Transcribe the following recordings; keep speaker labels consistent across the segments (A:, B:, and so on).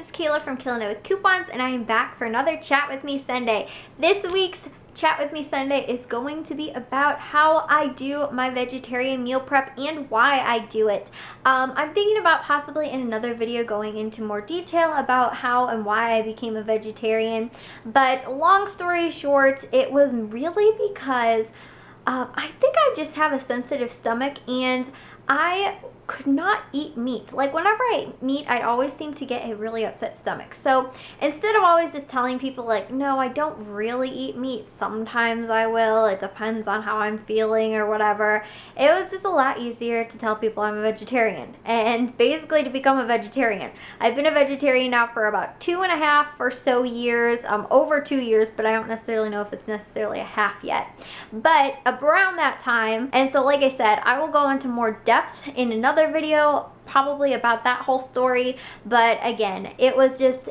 A: it's Kayla from Killing It With Coupons, and I am back for another Chat With Me Sunday. This week's Chat With Me Sunday is going to be about how I do my vegetarian meal prep and why I do it. I'm thinking about possibly in another video going into more detail about how and why I became a vegetarian, but long story short, it was really because I think I just have a sensitive stomach and I could not eat meat. Like whenever I ate meat, I'd always seem to get a really upset stomach. So instead of always just telling people like, no, I don't really eat meat, sometimes I will, it depends on how I'm feeling or whatever, it was just a lot easier to tell people I'm a vegetarian and basically to become a vegetarian. I've been a vegetarian now for about 2.5 or so years, over 2 years, but I don't necessarily know if it's necessarily a half yet. But around that time, and so like I said, I will go into more depth in another video probably about that whole story, but again, it was just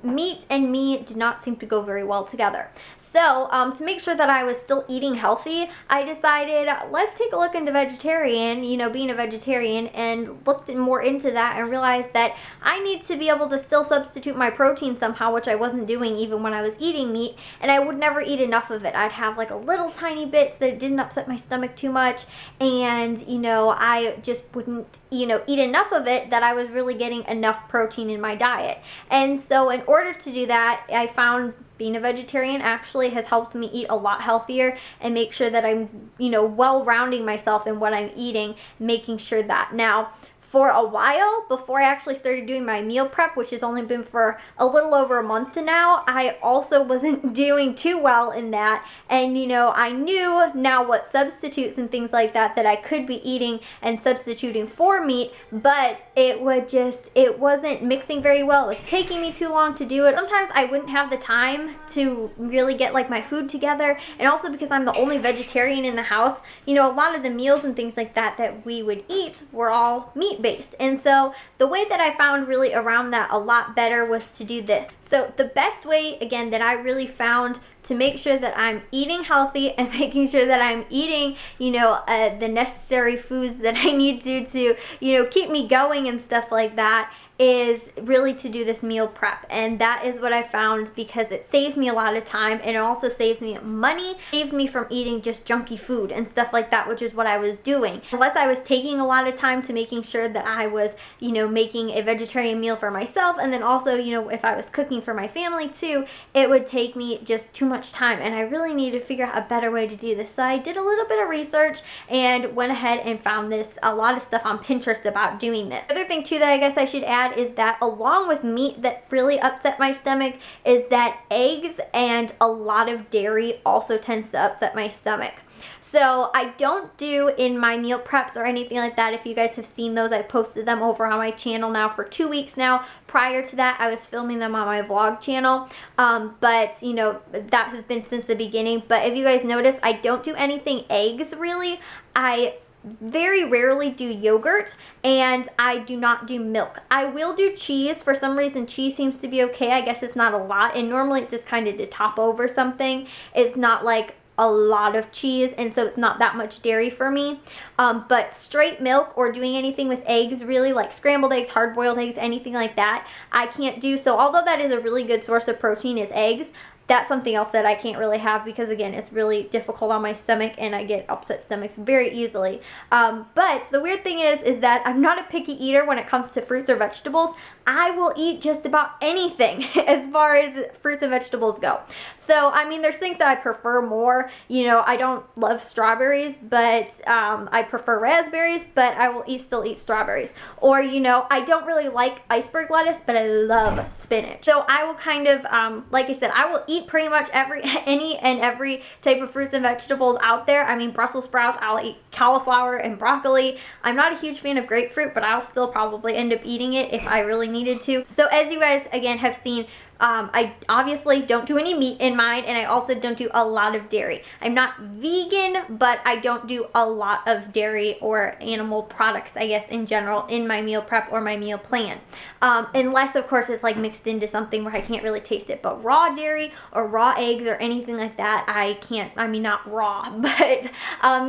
A: meat and me did not seem to go very well together. So to make sure that I was still eating healthy, I decided let's take a look into vegetarian, you know, being a vegetarian, and looked more into that and realized that I need to be able to still substitute my protein somehow, which I wasn't doing even when I was eating meat, and I would never eat enough of it. I'd have like a little tiny bits that didn't upset my stomach too much, and you know, I just wouldn't, you know, eat enough of it that I was really getting enough protein in my diet. And so in order to do that, I found being a vegetarian actually has helped me eat a lot healthier and make sure that I'm, you know, well-rounding myself in what I'm eating, making sure that. Now, for a while, before I actually started doing my meal prep, which has only been for a little over a month now, I also wasn't doing too well in that. And you know, I knew now what substitutes and things like that I could be eating and substituting for meat, but it wasn't mixing very well. It was taking me too long to do it. Sometimes I wouldn't have the time to really get like my food together, and also because I'm the only vegetarian in the house, you know, a lot of the meals and things like that we would eat were all meat based. And so the way that I found really around that a lot better was to do this. So the best way, again, that I really found to make sure that I'm eating healthy and making sure that I'm eating, you know, the necessary foods that I need to, you know, keep me going and stuff like that, is really to do this meal prep. And that is what I found, because it saves me a lot of time and it also saves me money, saves me from eating just junky food and stuff like that, which is what I was doing. Unless I was taking a lot of time to making sure that I was, you know, making a vegetarian meal for myself, and then also, you know, if I was cooking for my family too, it would take me just too much time, and I really needed to figure out a better way to do this. So I did a little bit of research and went ahead and found a lot of stuff on Pinterest about doing this. The other thing too that I guess I should add is that along with meat that really upset my stomach is that eggs and a lot of dairy also tends to upset my stomach. So I don't do in my meal preps or anything like that. If you guys have seen those, I posted them over on my channel now for 2 weeks now. Prior to that, I was filming them on my vlog channel, but you know, that has been since the beginning. But if you guys notice, I don't do anything eggs really. I very rarely do yogurt, and I do not do milk. I will do cheese. For some reason, cheese seems to be okay. I guess it's not a lot, and normally it's just kind of to top over something. It's not like a lot of cheese, and so it's not that much dairy for me. But straight milk or doing anything with eggs, really, like scrambled eggs, hard-boiled eggs, anything like that, I can't do. So although that is a really good source of protein, is eggs, that's something else that I can't really have, because again, it's really difficult on my stomach and I get upset stomachs very easily. But the weird thing is that I'm not a picky eater when it comes to fruits or vegetables. I will eat just about anything as far as fruits and vegetables go. So I mean, there's things that I prefer more. You know, I don't love strawberries, but I prefer raspberries, but I will still eat strawberries. Or, you know, I don't really like iceberg lettuce, but I love spinach. So I will kind of, like I said, I will eat pretty much any and every type of fruits and vegetables out there. I mean, Brussels sprouts, I'll eat cauliflower and broccoli. I'm not a huge fan of grapefruit, but I'll still probably end up eating it if I really needed to. So as you guys again have seen, I obviously don't do any meat in mine, and I also don't do a lot of dairy. I'm not vegan, but I don't do a lot of dairy or animal products, I guess, in general in my meal prep or my meal plan. Unless, of course, it's like mixed into something where I can't really taste it. But raw dairy or raw eggs or anything like that, I can't, I mean, not raw, but,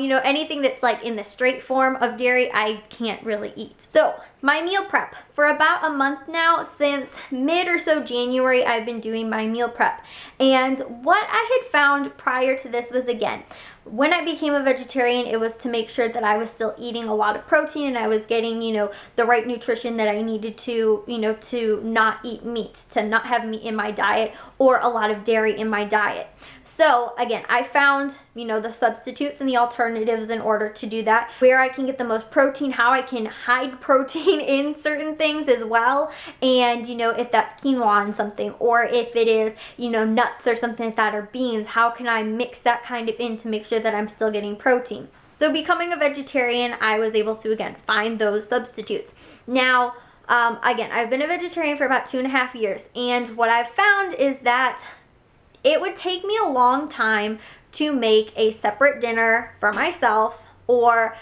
A: you know, anything that's like in the straight form of dairy, I can't really eat. So my meal prep, for about a month now, since mid or so January, I've been doing my meal prep. And what I had found prior to this was, again, when I became a vegetarian, it was to make sure that I was still eating a lot of protein and I was getting, you know, the right nutrition that I needed to, you know, to not eat meat, to not have meat in my diet or a lot of dairy in my diet. So again, I found, you know, the substitutes and the alternatives in order to do that, where I can get the most protein, how I can hide protein in certain things as well. And, you know, if that's quinoa in something, or if it is, you know, nuts or something like that, or beans, how can I mix that kind of in to make sure that I'm still getting protein? So becoming a vegetarian, I was able to, again, find those substitutes. Now, again, I've been a vegetarian for about 2.5 years, and what I've found is that it would take me a long time to make a separate dinner for myself or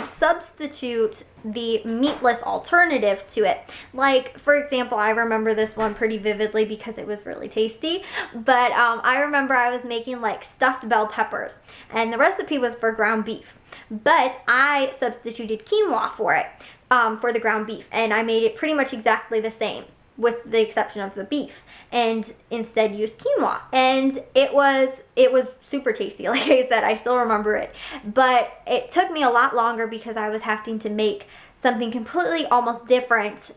A: substitute the meatless alternative to it. Like, for example, I remember this one pretty vividly because it was really tasty, but I remember I was making like stuffed bell peppers, and the recipe was for ground beef, but I substituted quinoa for it, for the ground beef, and I made it pretty much exactly the same, with the exception of the beef, and instead used quinoa. And it was super tasty. Like I said, I still remember it. But it took me a lot longer because I was having to make something completely almost different,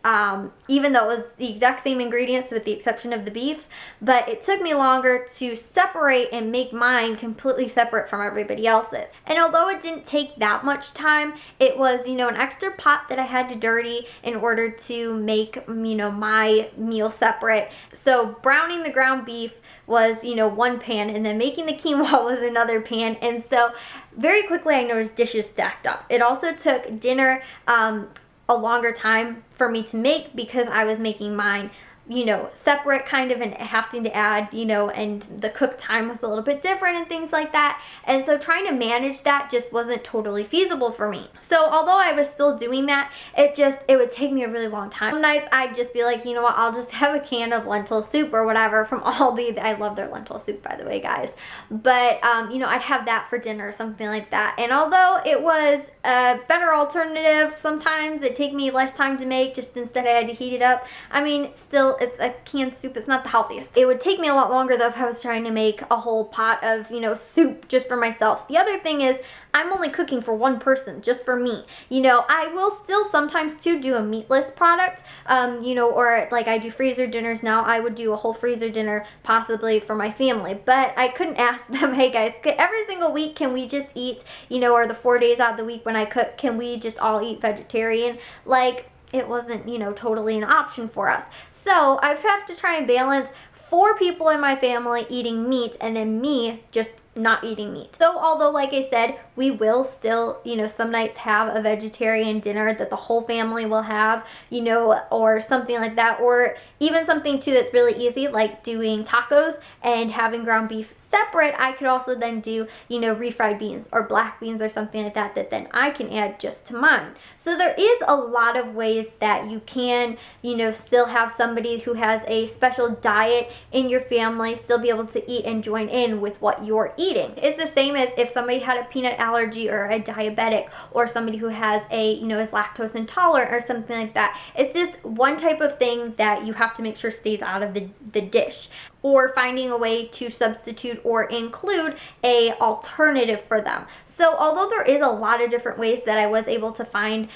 A: even though it was the exact same ingredients with the exception of the beef. But it took me longer to separate and make mine completely separate from everybody else's. And although it didn't take that much time, it was, you know, an extra pot that I had to dirty in order to make, you know, my meal separate. So browning the ground beef was, you know, one pan, and then making the quinoa was another pan. And so very quickly I noticed dishes stacked up. It also took dinner a longer time for me to make because I was making mine, you know, separate kind of, and having to add, you know, and the cook time was a little bit different and things like that. And so trying to manage that just wasn't totally feasible for me. So although I was still doing that, it would take me a really long time. Some nights I'd just be like, you know what, I'll just have a can of lentil soup or whatever from Aldi. I love their lentil soup, by the way, guys. But, you know, I'd have that for dinner or something like that. And although it was a better alternative, sometimes it'd take me less time to make, just instead I had to heat it up. I mean, still, it's a canned soup. It's not the healthiest. It would take me a lot longer though if I was trying to make a whole pot of, you know, soup just for myself. The other thing is I'm only cooking for one person, just for me. You know, I will still sometimes too do a meatless product, you know, or like I do freezer dinners now. I would do a whole freezer dinner possibly for my family, but I couldn't ask them, hey guys, every single week can we just eat, you know, or the 4 days out of the week when I cook, can we just all eat vegetarian? Like, it wasn't, you know, totally an option for us. So I have to try and balance 4 people in my family eating meat and then me just not eating meat. So although, like I said, we will still, you know, some nights have a vegetarian dinner that the whole family will have, you know, or something like that, or even something too that's really easy, like doing tacos and having ground beef separate. I could also then do, you know, refried beans or black beans or something like that that then I can add just to mine. So there is a lot of ways that you can, you know, still have somebody who has a special diet in your family still be able to eat and join in with what you're eating. It's the same as if somebody had a peanut allergy or a diabetic, or somebody who has a, you know, is lactose intolerant or something like that. It's just one type of thing that you have to make sure stays out of the dish, or finding a way to substitute or include a alternative for them. So although there is a lot of different ways that I was able to find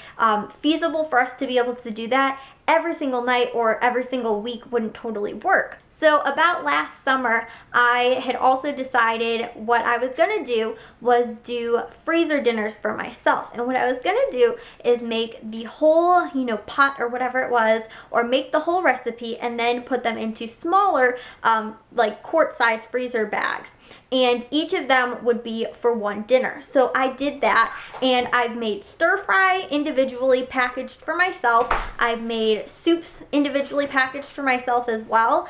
A: feasible for us to be able to do that, every single night or every single week wouldn't totally work. So about last summer, I had also decided what I was gonna do was do freezer dinners for myself. And what I was gonna do is make the whole, you know, pot or whatever it was, or make the whole recipe and then put them into smaller like quart-sized freezer bags, and each of them would be for one dinner. So I did that, and I've made stir fry individually packaged for myself. I've made soups individually packaged for myself as well,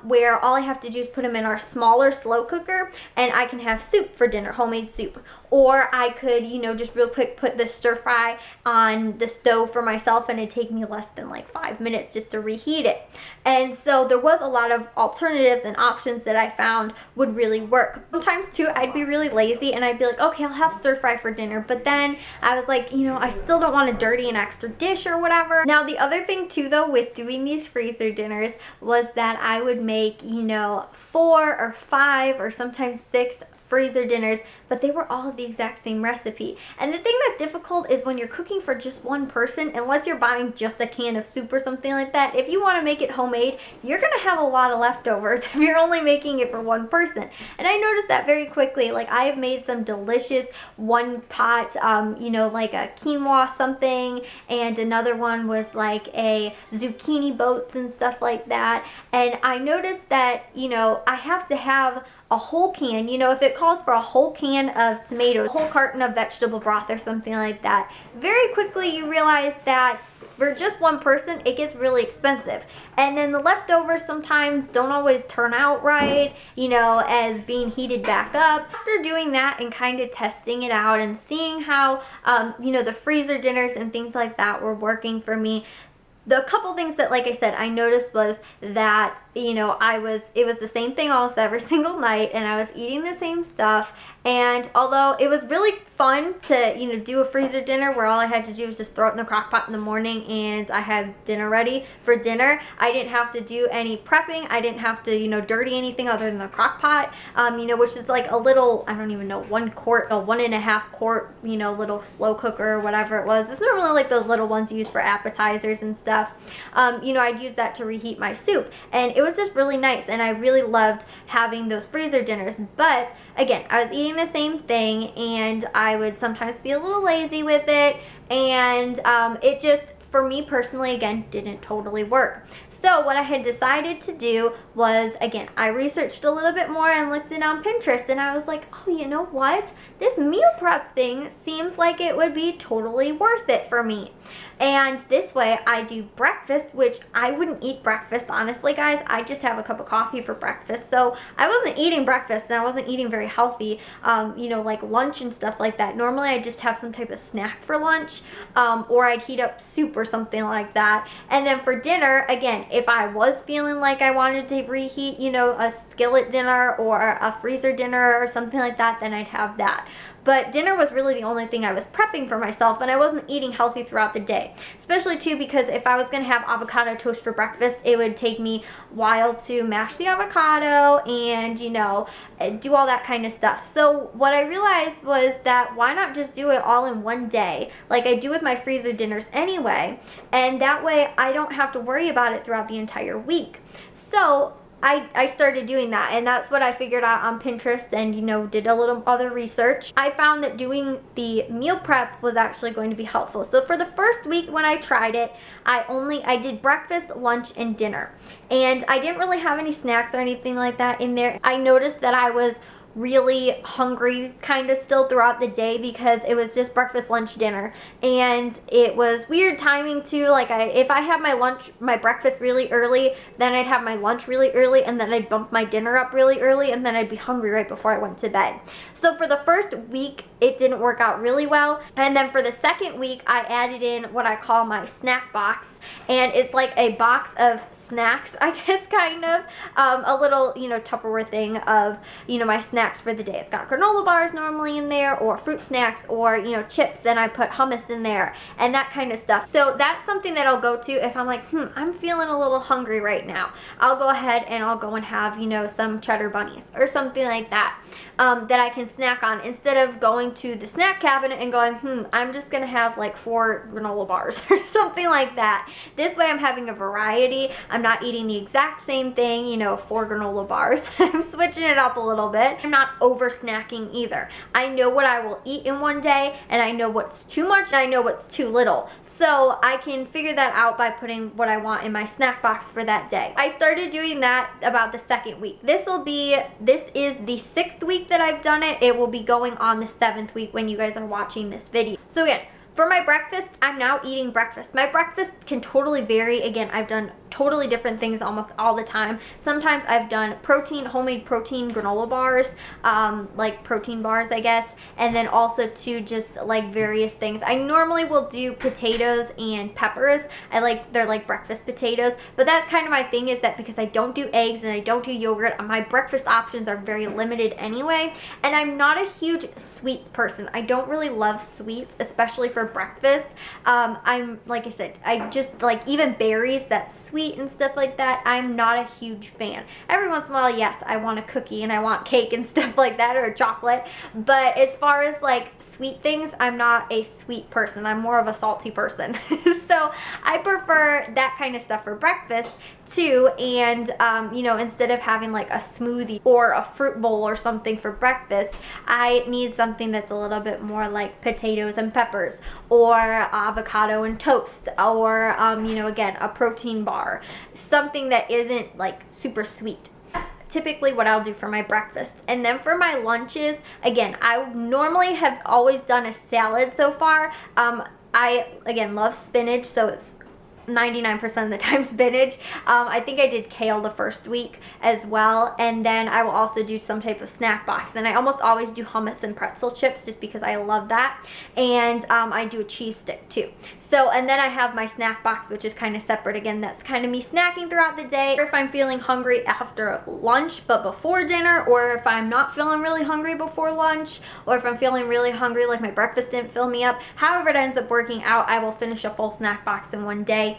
A: where all I have to do is put them in our smaller slow cooker, and I can have soup for dinner, homemade soup. Or I could, you know, just real quick put the stir fry on the stove for myself, and it'd take me less than like 5 minutes just to reheat it. And so there was a lot of alternatives and options that I found would really work. Sometimes too, I'd be really lazy and I'd be like, okay, I'll have stir fry for dinner. But then I was like, you know, I still don't want to dirty an extra dish or whatever. Now, the other thing too, though, with doing these freezer dinners was that I would make, you know, 4 or 5 or sometimes 6 freezer dinners, but they were all the exact same recipe. And the thing that's difficult is when you're cooking for just one person, unless you're buying just a can of soup or something like that, if you want to make it homemade, you're going to have a lot of leftovers if you're only making it for one person. And I noticed that very quickly. Like, I have made some delicious one pot, you know, like a quinoa something, and another one was like a zucchini boats and stuff like that. And I noticed that, you know, I have to have a whole can, you know, if it calls for a whole can of tomatoes, a whole carton of vegetable broth or something like that, very quickly you realize that for just one person, it gets really expensive. And then the leftovers sometimes don't always turn out right, you know, as being heated back up. After doing that and kind of testing it out and seeing how, you know, the freezer dinners and things like that were working for me, the couple things that, like I said, I noticed was that, you know, it was the same thing almost every single night, and I was eating the same stuff. And although it was really fun to, you know, do a freezer dinner where all I had to do was just throw it in the crock pot in the morning and I had dinner ready for dinner, I didn't have to do any prepping. I didn't have to, you know, dirty anything other than the crock pot, you know, which is like a little, I don't even know, 1 quart, a 1.5 quart, you know, little slow cooker or whatever it was. It's not really like those little ones used for appetizers and stuff. You know, I'd use that to reheat my soup, and it was just really nice, and I really loved having those freezer dinners. But again, I was eating the same thing, and I would sometimes be a little lazy with it, and it just, for me personally, again, didn't totally work. So what I had decided to do was, again, I researched a little bit more and looked it on Pinterest, and I was like, oh, you know what? This meal prep thing seems like it would be totally worth it for me. And this way I do breakfast, which I wouldn't eat breakfast, honestly, guys. I just have a cup of coffee for breakfast. So I wasn't eating breakfast, and I wasn't eating very healthy, you know, like lunch and stuff like that. Normally I just have some type of snack for lunch, or I'd heat up soup or something like that. And then for dinner, again, if I was feeling like I wanted to reheat, you know, a skillet dinner or a freezer dinner or something like that, then I'd have that. But dinner was really the only thing I was prepping for myself, and I wasn't eating healthy throughout the day. Especially too because if I was going to have avocado toast for breakfast, it would take me a while to mash the avocado and, you know, do all that kind of stuff. So what I realized was that why not just do it all in one day, like I do with my freezer dinners anyway, and that way I don't have to worry about it throughout the entire week. So I started doing that, and that's what I figured out on Pinterest, and, you know, did a little other research. I found that doing the meal prep was actually going to be helpful. So for the first week when I tried it, I did breakfast, lunch, and dinner. And I didn't really have any snacks or anything like that in there. I noticed that I was really hungry kind of still throughout the day because it was just breakfast, lunch, dinner, and it was weird timing too. Like if I had my breakfast really early, then I'd have my lunch really early, and then I'd bump my dinner up really early, and then I'd be hungry right before I went to bed. So for the first week, it didn't work out really well, and then for the second week, I added in what I call my snack box, and it's like a box of snacks, I guess, kind of, a little, you know, Tupperware thing of, you know, my snacks for the day. It's got granola bars normally in there, or fruit snacks, or, you know, chips. Then I put hummus in there and that kind of stuff. So that's something that I'll go to if I'm like, I'm feeling a little hungry right now. I'll go ahead and I'll go and have, you know, some cheddar bunnies or something like that, that I can snack on, instead of going to the snack cabinet and going, I'm just gonna have like 4 granola bars or something like that. This way I'm having a variety. I'm not eating the exact same thing, you know, 4 granola bars. I'm switching it up a little bit. I'm not over snacking either. I know what I will eat in one day, and I know what's too much and I know what's too little. So I can figure that out by putting what I want in my snack box for that day. I started doing that about the second week. This is the 6th week that I've done it. It will be going on the 7th week when you guys are watching this video. So again, for my breakfast, I'm now eating breakfast. My breakfast can totally vary. Again, I've done totally different things almost all the time. Sometimes I've done homemade protein granola bars, like protein bars, I guess, and then also too just like various things. I normally will do potatoes and peppers. They're like breakfast potatoes, but that's kind of my thing, is that because I don't do eggs and I don't do yogurt, my breakfast options are very limited anyway, and I'm not a huge sweets person. I don't really love sweets, especially for breakfast. I'm, like I said, I just like even berries, that sweet and stuff like that, I'm not a huge fan. Every once in a while, yes, I want a cookie and I want cake and stuff like that, or chocolate, but as far as like sweet things, I'm not a sweet person. I'm more of a salty person. So I prefer that kind of stuff for breakfast too, and you know, instead of having like a smoothie or a fruit bowl or something for breakfast, I need something that's a little bit more like potatoes and peppers, or avocado and toast, or you know, again, a protein bar, something that isn't like super sweet. That's typically what I'll do for my breakfast. And then for my lunches, again, I normally have always done a salad so far. I again love spinach, so it's 99% of the time spinach. I think I did kale the first week as well, and then I will also do some type of snack box, and I almost always do hummus and pretzel chips just because I love that, and I do a cheese stick too. So, and then I have my snack box, which is kind of separate. Again, that's kind of me snacking throughout the day, or if I'm feeling hungry after lunch but before dinner, or if I'm not feeling really hungry before lunch, or if I'm feeling really hungry, like my breakfast didn't fill me up. However it ends up working out, I will finish a full snack box in one day,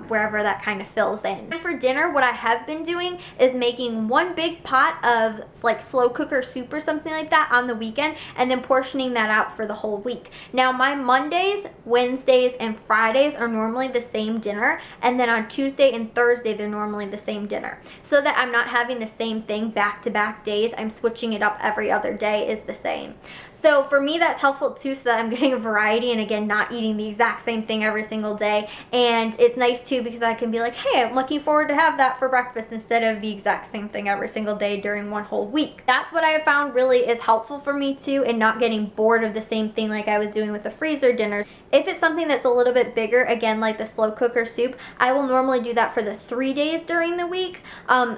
A: wherever that kind of fills in. And for dinner, what I have been doing is making one big pot of like slow cooker soup or something like that on the weekend, and then portioning that out for the whole week. Now my Mondays, Wednesdays, and Fridays are normally the same dinner, and then on Tuesday and Thursday they're normally the same dinner, so that I'm not having the same thing back-to-back days. I'm switching it up every other day is the same. So for me, that's helpful too, so that I'm getting a variety, and again, not eating the exact same thing every single day. And it's nice too, because I can be like, hey, I'm looking forward to have that for breakfast instead of the exact same thing every single day during one whole week. That's what I have found really is helpful for me too, and not getting bored of the same thing like I was doing with the freezer dinners. If it's something that's a little bit bigger, again, like the slow cooker soup, I will normally do that for the 3 days during the week,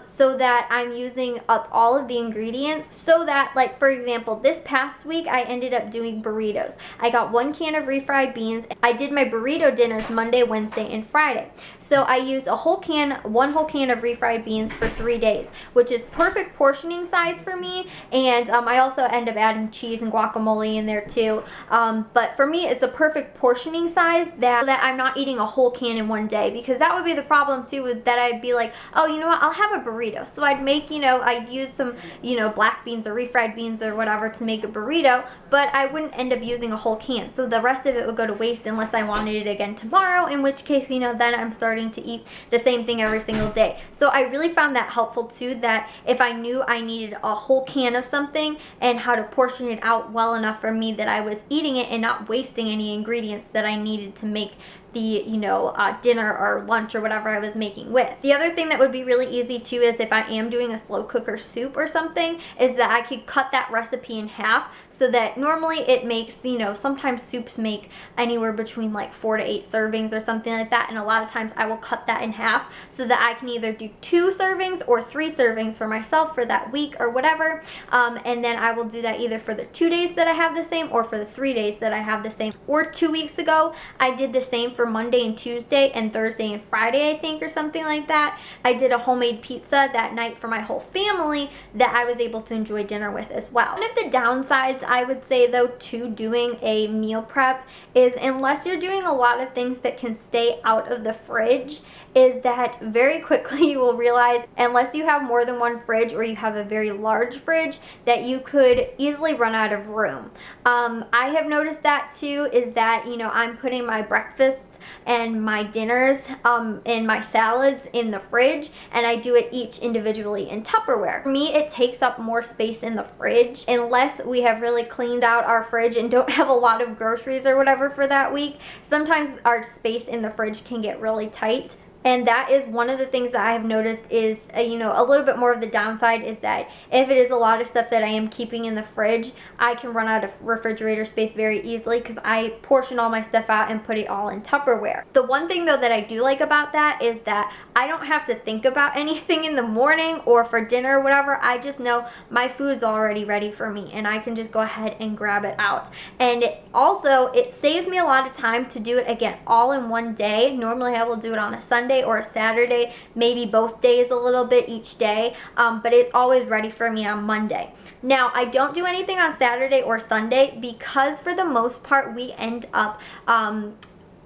A: so that I'm using up all of the ingredients, so that, like, for example, this past week I ended up doing burritos. I got 1 can of refried beans. I did my burrito dinners Monday, Wednesday, and Friday. So I used one whole can of refried beans for 3 days, which is perfect portioning size for me. And I also end up adding cheese and guacamole in there too. But for me, it's a perfect portioning size that I'm not eating a whole can in one day, because that would be the problem too, with that I'd be like, oh, you know what, I'll have a burrito. So I'd make, you know, I'd use some, you know, black beans or refried beans or whatever to make a burrito, but I wouldn't end up using a whole can. So the rest of it would go to waste unless I wanted it again tomorrow, in which case, you know, then I'm starting to eat the same thing every single day. So I really found that helpful too, that if I knew I needed a whole can of something and how to portion it out well enough for me that I was eating it and not wasting any ingredients that I needed to make the, you know, dinner or lunch or whatever I was making with. The other thing that would be really easy too is if I am doing a slow cooker soup or something, is that I could cut that recipe in half, so that normally it makes, you know, sometimes soups make anywhere between like 4 to 8 servings or something like that, and a lot of times I will cut that in half so that I can either do 2 servings or 3 servings for myself for that week or whatever, and then I will do that either for the 2 days that I have the same, or for the 3 days that I have the same. Or 2 weeks ago, I did the same for Monday and Tuesday and Thursday and Friday, I think, or something like that. I did a homemade pizza that night for my whole family that I was able to enjoy dinner with as well. One of the downsides, I would say though, to doing a meal prep is, unless you're doing a lot of things that can stay out of the fridge, is that very quickly you will realize, unless you have more than one fridge or you have a very large fridge, that you could easily run out of room. I have noticed that too, is that, you know, I'm putting my breakfasts and my dinners and my salads in the fridge, and I do it each individually in Tupperware. For me, it takes up more space in the fridge unless we have really cleaned out our fridge and don't have a lot of groceries or whatever for that week. Sometimes our space in the fridge can get really tight. And that is one of the things that I have noticed is, you know, a little bit more of the downside is that if it is a lot of stuff that I am keeping in the fridge, I can run out of refrigerator space very easily because I portion all my stuff out and put it all in Tupperware. The one thing though that I do like about that is that I don't have to think about anything in the morning or for dinner or whatever. I just know my food's already ready for me and I can just go ahead and grab it out. And it saves me a lot of time to do it again all in one day. Normally I will do it on a Sunday or a Saturday, maybe both days a little bit each day, but it's always ready for me on Monday. Now, I don't do anything on Saturday or Sunday because for the most part we end up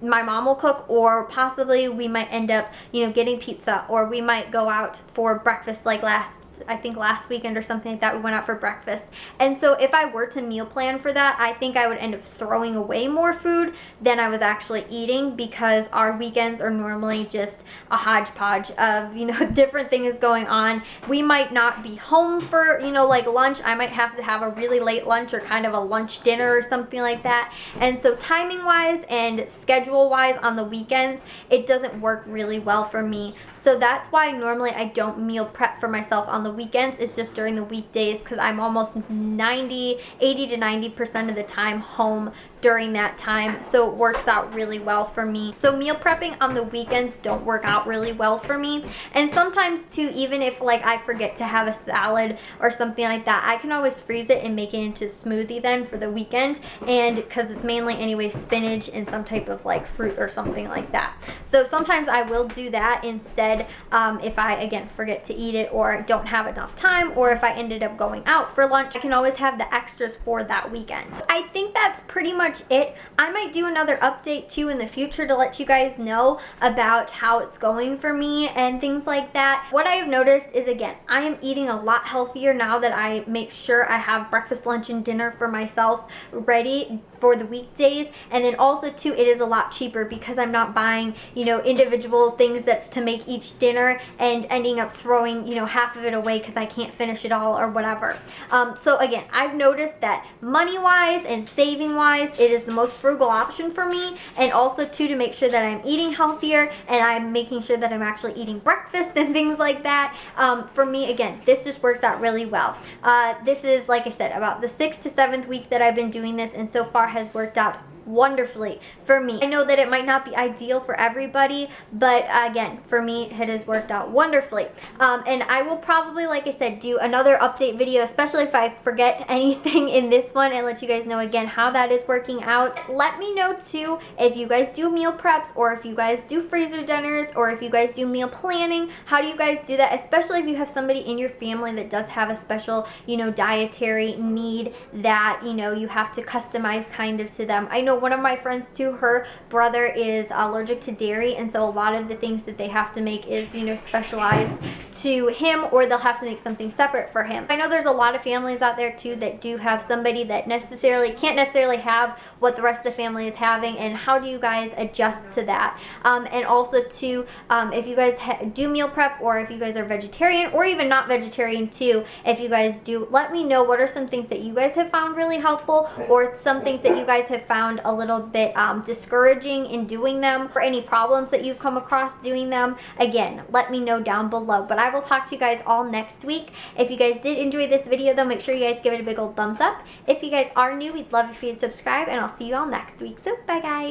A: my mom will cook, or possibly we might end up, you know, getting pizza, or we might go out for breakfast like I think last weekend or something like that, we went out for breakfast. And so if I were to meal plan for that, I think I would end up throwing away more food than I was actually eating, because our weekends are normally just a hodgepodge of, you know, different things going on. We might not be home for, you know, like lunch. I might have to have a really late lunch or kind of a lunch dinner or something like that. And so timing wise and schedule wise on the weekends, it doesn't work really well for me. So that's why normally I don't meal prep for myself on the weekends. It's just during the weekdays, because I'm almost 80 to 90% of the time home during that time, so it works out really well for me. So meal prepping on the weekends don't work out really well for me. And sometimes too, even if like I forget to have a salad or something like that, I can always freeze it and make it into a smoothie then for the weekend, and because it's mainly anyway spinach and some type of like fruit or something like that. So sometimes I will do that instead, if I again forget to eat it or don't have enough time, or if I ended up going out for lunch, I can always have the extras for that weekend. I think that's pretty much it. I might do another update too in the future to let you guys know about how it's going for me and things like that. What I have noticed is, again, I am eating a lot healthier now that I make sure I have breakfast, lunch, and dinner for myself ready for the weekdays. And then also too, it is a lot cheaper because I'm not buying, you know, individual things that to make each dinner and ending up throwing, you know, half of it away because I can't finish it all or whatever. So again, I've noticed that money wise and saving wise, it is the most frugal option for me. And also too, to make sure that I'm eating healthier and I'm making sure that I'm actually eating breakfast and things like that. For me, again, this just works out really well. This is, like I said, about the 6th to 7th week that I've been doing this, and so far has worked out wonderfully for me. I know that it might not be ideal for everybody, but again, for me, it has worked out wonderfully. And I will probably, like I said, do another update video, especially if I forget anything in this one, and let you guys know again how that is working out. Let me know too if you guys do meal preps, or if you guys do freezer dinners, or if you guys do meal planning. How do you guys do that? Especially if you have somebody in your family that does have a special, you know, dietary need that, you know, you have to customize kind of to them. I know one of my friends too, her brother is allergic to dairy, and so a lot of the things that they have to make is, you know, specialized to him, or they'll have to make something separate for him. I know there's a lot of families out there too that do have somebody that can't necessarily have what the rest of the family is having, and how do you guys adjust to that? And also too, if you guys do meal prep, or if you guys are vegetarian or even not vegetarian too, if you guys do, let me know what are some things that you guys have found really helpful, or some things that you guys have found a little bit discouraging in doing them, or any problems that you've come across doing them. Again, let me know down below. But I will talk to you guys all next week. If you guys did enjoy this video though, make sure you guys give it a big old thumbs up. If you guys are new, we'd love if you'd subscribe, and I'll see you all next week. So bye guys.